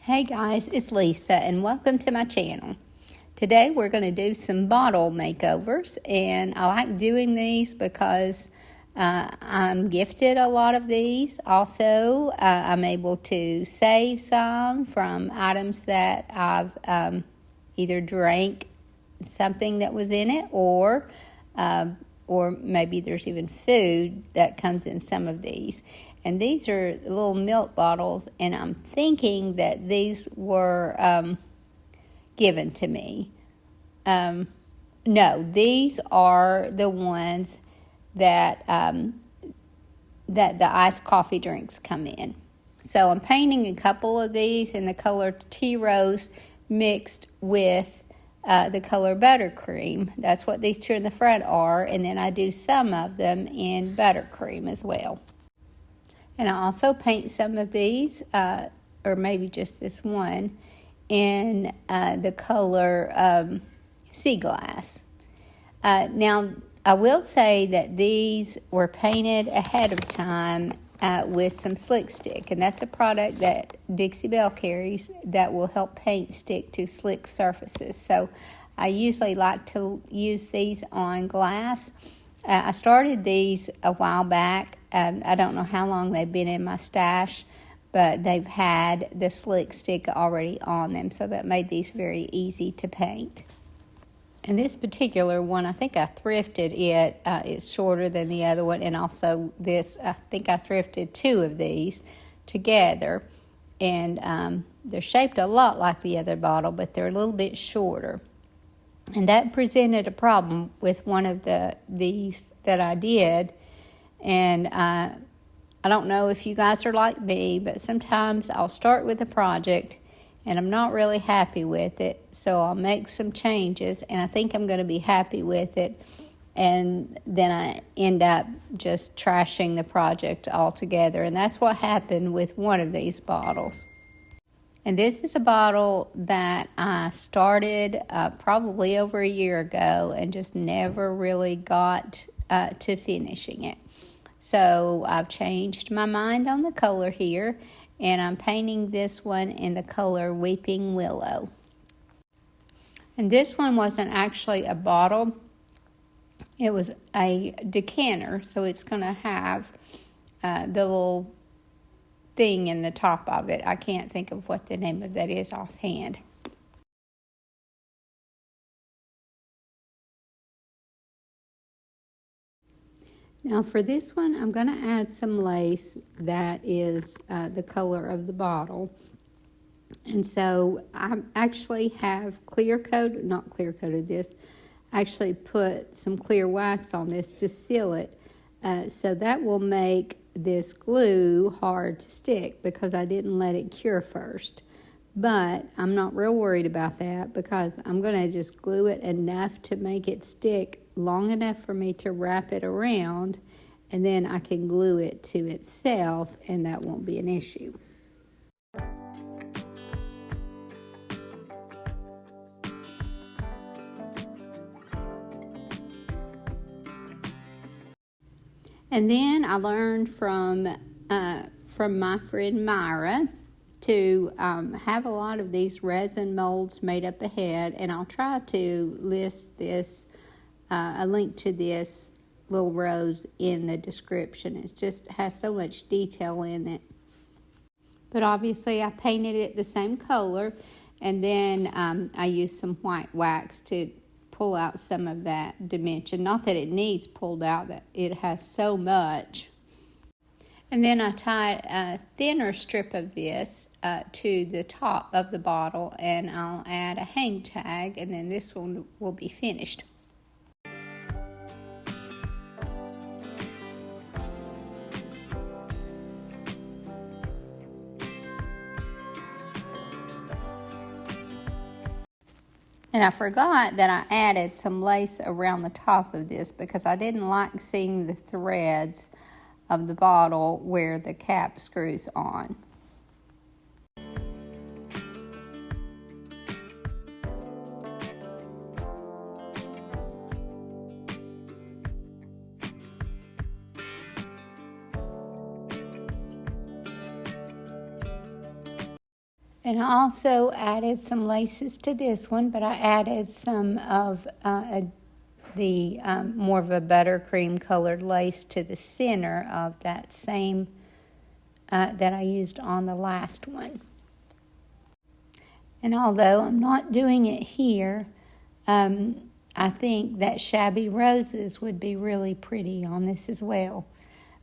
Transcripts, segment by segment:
Hey guys, it's Lisa and welcome to my channel. Today we're going to do some bottle makeovers, and I like doing these because I'm gifted a lot of these. Also, I'm able to save some from items that I've either drank something that was in it, or maybe there's even food that comes in some of these. And these are little milk bottles, and I'm thinking that these were given to me. No, these are the ones that that the iced coffee drinks come in. So I'm painting a couple of these in the color tea rose mixed with the color buttercream. That's what these two in the front are, and then I do some of them in buttercream as well. And I also paint some of these, or maybe just this one, in the color sea glass. Now, I will say that these were painted ahead of time with some slick stick, and that's a product that Dixie Belle carries that will help paint stick to slick surfaces. So I usually like to use these on glass. I started these a while back. I don't know how long they've been in my stash, but they've had the slick stick already on them, so that made these very easy to paint. And this particular one, I think I thrifted it. It's shorter than the other one, and also this, I think I thrifted two of these together, and they're shaped a lot like the other bottle, but they're a little bit shorter. And that presented a problem with one of these that I did. And I don't know if you guys are like me, but sometimes I'll start with a project and I'm not really happy with it. So I'll make some changes and I think I'm going to be happy with it. And then I end up just trashing the project altogether. And that's what happened with one of these bottles. And this is a bottle that I started probably over a year ago and just never really got to finishing it. So I've changed my mind on the color here, and I'm painting this one in the color Weeping Willow. And this one wasn't actually a bottle. It was a decanter, so it's going to have the little thing in the top of it. I can't think of what the name of that is offhand. Now for this one, I'm going to add some lace that is the color of the bottle. And so I actually have actually put some clear wax on this to seal it. So that will make this glue hard to stick because I didn't let it cure first. But I'm not real worried about that because I'm going to just glue it enough to make it stick long enough for me to wrap it around, and then I can glue it to itself and that won't be an issue. And then I learned from my friend Myra to have a lot of these resin molds made up ahead, and I'll try to list this, a link to this little rose in the description. It just has so much detail in it. But obviously I painted it the same color, and then I used some white wax to pull out some of that dimension. Not that it needs pulled out, that it has so much. And then I tied a thinner strip of this to the top of the bottle, and I'll add a hang tag, and then this one will be finished. And I forgot that I added some lace around the top of this because I didn't like seeing the threads of the bottle where the cap screws on. And I also added some laces to this one, but I added some of the more of a buttercream colored lace to the center of that same that I used on the last one. And although I'm not doing it here, I think that shabby roses would be really pretty on this as well.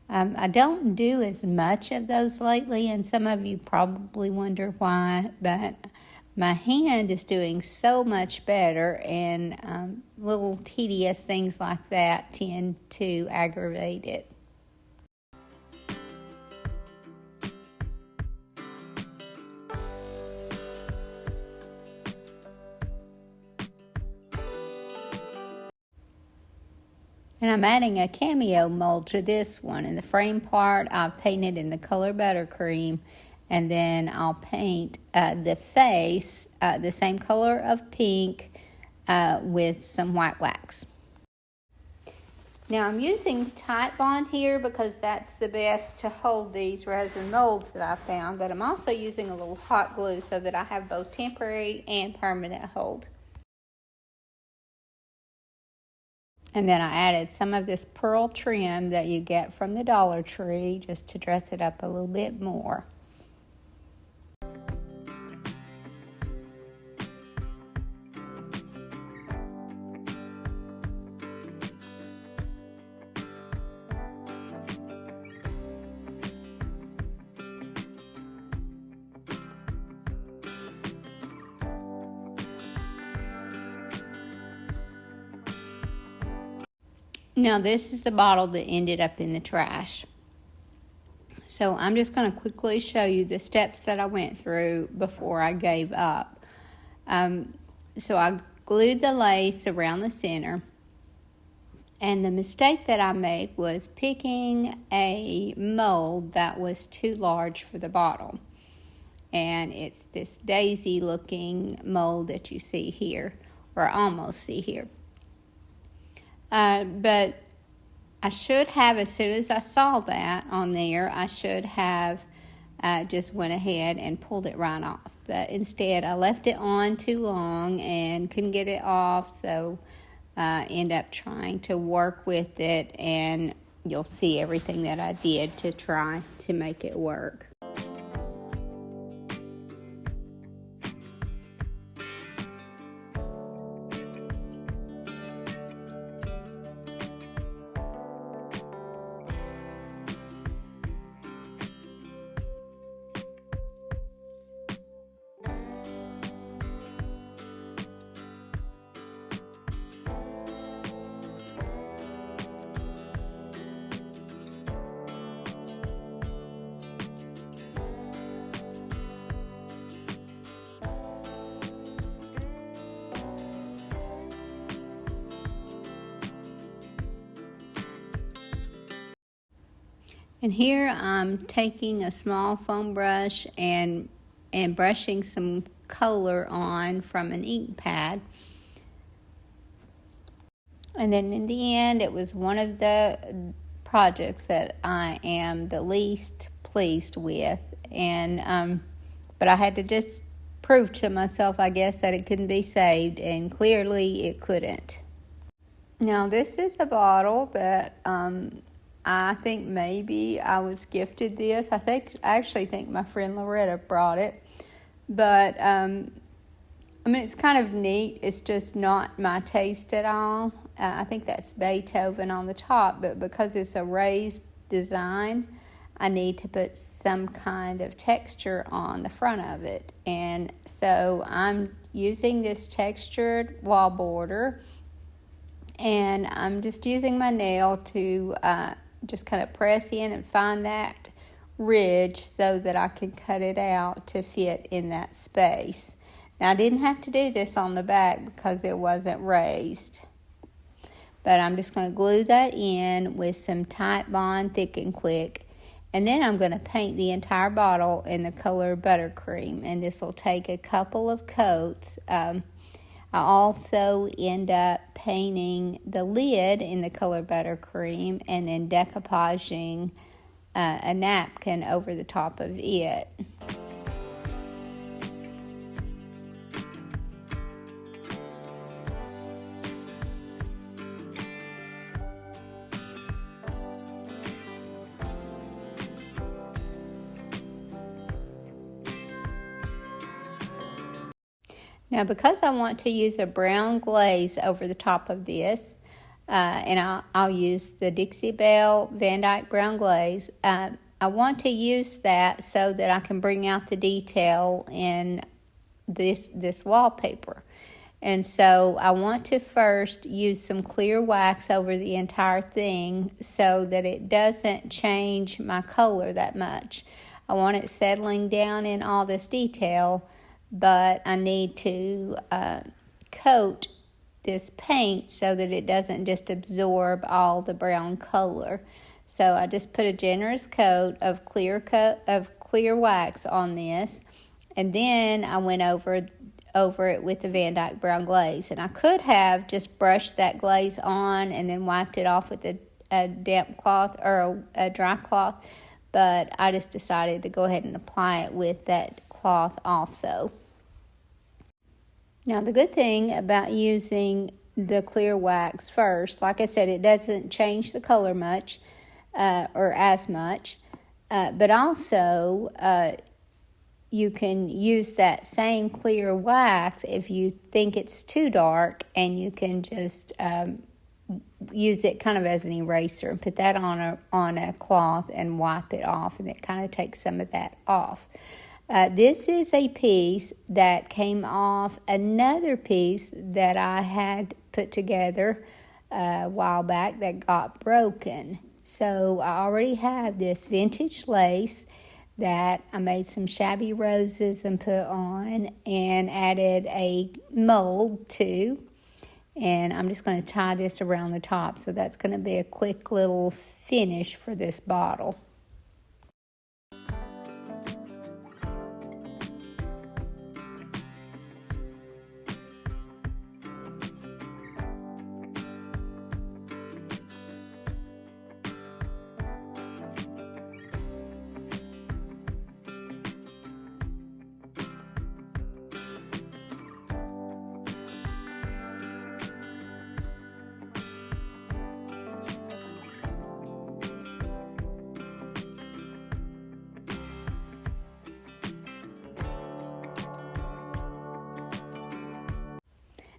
I don't do as much of those lately, and some of you probably wonder why, but my hand is doing so much better, and little tedious things like that tend to aggravate it. And I'm adding a cameo mold to this one. In the frame part, I've painted in the color buttercream, and then I'll paint the face the same color of pink with some white wax. Now I'm using Tite Bond here because that's the best to hold these resin molds that I found, but I'm also using a little hot glue so that I have both temporary and permanent hold. And then I added some of this pearl trim that you get from the Dollar Tree just to dress it up a little bit more. Now this is the bottle that ended up in the trash. So I'm just going to quickly show you the steps that I went through before I gave up. So I glued the lace around the center. And the mistake that I made was picking a mold that was too large for the bottle. And it's this daisy looking mold that you see here, or almost see here. But I should have, as soon as I saw that on there, I should have just went ahead and pulled it right off. But instead, I left it on too long and couldn't get it off, so I end up trying to work with it, and you'll see everything that I did to try to make it work. And here I'm taking a small foam brush and brushing some color on from an ink pad. And then in the end, it was one of the projects that I am the least pleased with. And but I had to just prove to myself, I guess, that it couldn't be saved, and clearly it couldn't. Now this is a bottle that I think maybe I was gifted this. I actually think my friend Loretta brought it. But, I mean, it's kind of neat. It's just not my taste at all. I think that's Beethoven on the top. But because it's a raised design, I need to put some kind of texture on the front of it. And so I'm using this textured wall border. And I'm just using my nail to just kind of press in and find that ridge so that I can cut it out to fit in that space. Now, I didn't have to do this on the back because it wasn't raised. But I'm just going to glue that in with some Tite Bond Thick and Quick. And then I'm going to paint the entire bottle in the color buttercream. And this will take a couple of coats. I also end up painting the lid in the color buttercream and then decoupaging a napkin over the top of it. Now, because I want to use a brown glaze over the top of this, and I'll use the Dixie Belle Van Dyke Brown Glaze, I want to use that so that I can bring out the detail in this wallpaper. And so I want to first use some clear wax over the entire thing so that it doesn't change my color that much. I want it settling down in all this detail, but I need to coat this paint so that it doesn't just absorb all the brown color. So I just put a generous coat of clear wax on this, and then I went over it with the Van Dyke Brown Glaze. And I could have just brushed that glaze on and then wiped it off with a damp cloth or a dry cloth, but I just decided to go ahead and apply it with that cloth also. Now, the good thing about using the clear wax first, like I said, it doesn't change the color much or as much, but also you can use that same clear wax if you think it's too dark, and you can just use it kind of as an eraser and put that on a cloth and wipe it off, and it kind of takes some of that off. This is a piece that came off another piece that I had put together a while back that got broken. So I already have this vintage lace that I made some shabby roses and put on and added a mold to. And I'm just going to tie this around the top. So that's going to be a quick little finish for this bottle.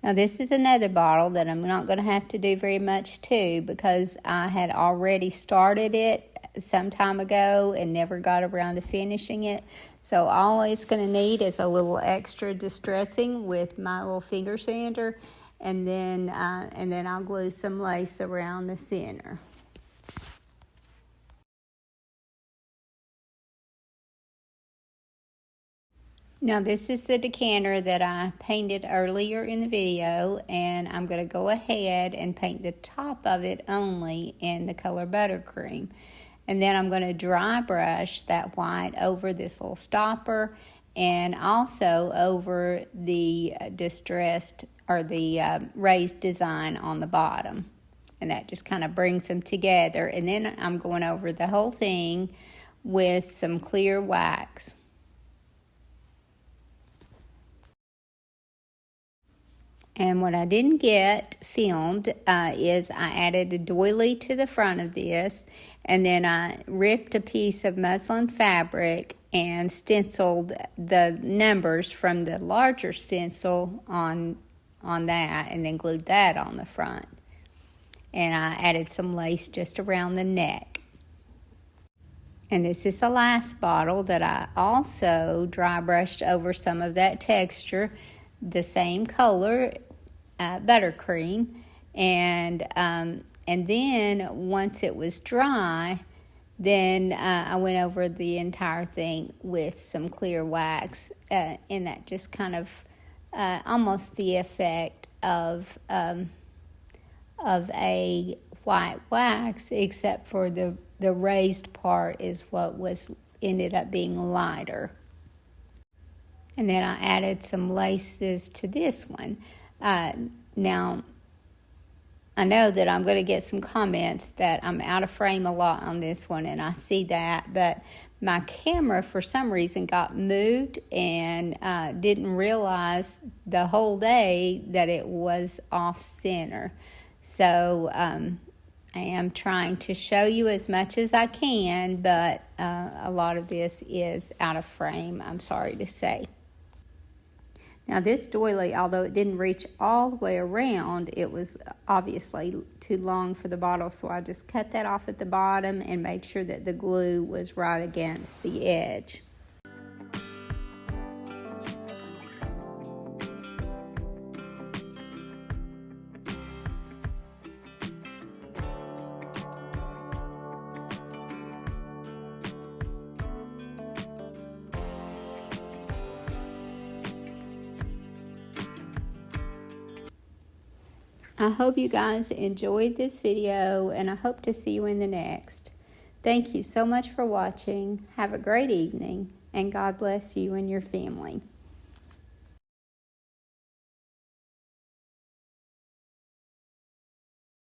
Now, this is another bottle that I'm not going to have to do very much to, because I had already started it some time ago and never got around to finishing it. So all it's going to need is a little extra distressing with my little finger sander, and then I'll glue some lace around the center. Now, this is the decanter that I painted earlier in the video, and I'm going to go ahead and paint the top of it only in the color buttercream. And then I'm going to dry brush that white over this little stopper and also over the distressed or the raised design on the bottom. And that just kind of brings them together. And then I'm going over the whole thing with some clear wax. And what I didn't get filmed is I added a doily to the front of this, and then I ripped a piece of muslin fabric and stenciled the numbers from the larger stencil on that, and then glued that on the front. And I added some lace just around the neck. And this is the last bottle that I also dry brushed over some of that texture, the same color, buttercream, and then once it was dry, then I went over the entire thing with some clear wax, and that just kind of almost the effect of a white wax, except for the raised part is what ended up being lighter. And then I added some laces to this one. Now, I know that I'm going to get some comments that I'm out of frame a lot on this one, and I see that, but my camera for some reason got moved and didn't realize the whole day that it was off center. So I am trying to show you as much as I can, but a lot of this is out of frame, I'm sorry to say. Now this doily, although it didn't reach all the way around, it was obviously too long for the bottle, so I just cut that off at the bottom and made sure that the glue was right against the edge. I hope you guys enjoyed this video, and I hope to see you in the next. Thank you so much for watching. Have a great evening, and God bless you and your family.